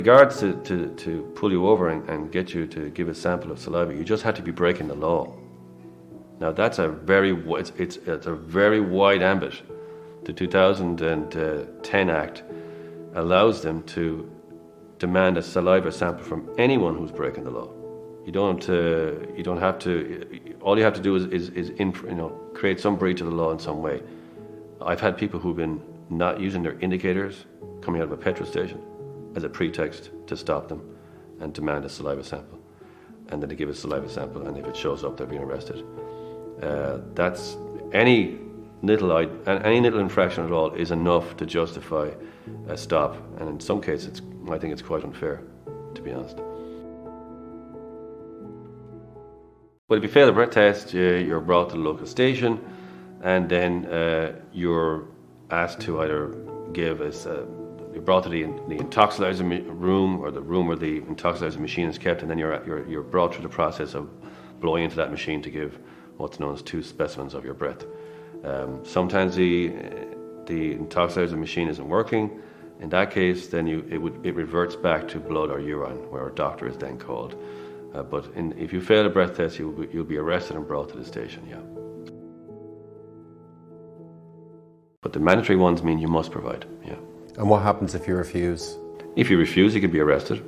The guards to pull you over and get you to give a sample of saliva, you just had to be breaking the law. Now that's a very it's a very wide ambit. The 2010 Act allows them to demand a saliva sample from anyone who's breaking the law. You don't have to. All you have to do is create some breach of the law in some way. I've had people who've been not using their indicators coming out of a petrol station as a pretext to stop them and demand a saliva sample, and then they give a saliva sample, and if it shows up, they're being arrested. That's any little infraction at all is enough to justify a stop, and in some cases, I think it's quite unfair, to be honest. Well, if you fail the breath test, you're brought to the local station, and then you're asked to either you're brought to the intoxilizer room, or the room where the intoxilizer machine is kept, and then you're brought through the process of blowing into that machine to give what's known as 2 specimens of your breath. Sometimes the intoxilizer machine isn't working. In that case, then it reverts back to blood or urine, where a doctor is then called. But if you fail a breath test, you'll be arrested and brought to the station. Yeah. But the mandatory ones mean you must provide. Yeah. And what happens if you refuse? If you refuse, you can be arrested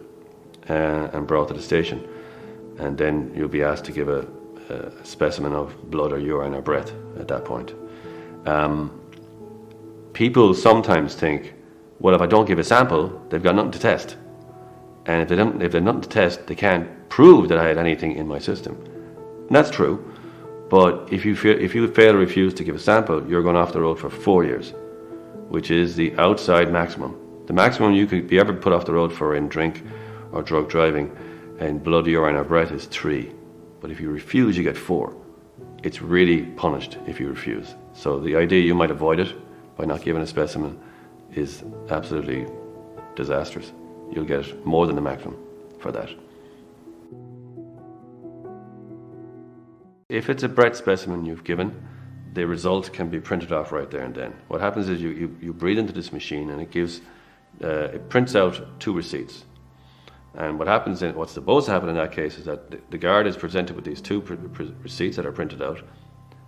and brought to the station, and then you'll be asked to give a specimen of blood or urine or breath at that point. People sometimes think, well, if I don't give a sample, they've got nothing to test, and if they've nothing to test, they can't prove that I had anything in my system. And that's true, but if you fail or refuse to give a sample, you're going off the road for 4 years, which is the outside maximum. The maximum you could be ever put off the road for in drink or drug driving and blood, urine or breath is 3. But if you refuse, you get 4. It's really punished if you refuse. So the idea you might avoid it by not giving a specimen is absolutely disastrous. You'll get more than the maximum for that. If it's a breath specimen you've given, the result can be printed off right there and then. What happens is you breathe into this machine, and it prints out 2 receipts. And what's supposed to happen in that case is that the guard is presented with these 2 receipts that are printed out.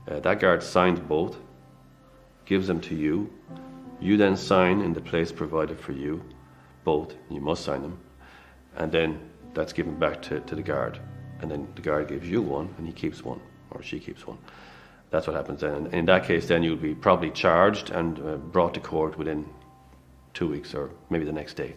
That guard signs both, gives them to you. You then sign in the place provided for you, both. You must sign them. And then that's given back to the guard. And then the guard gives you one, and he keeps one, or she keeps one. That's what happens then. And in that case, then you'll be probably charged and brought to court within 2 weeks or maybe the next day.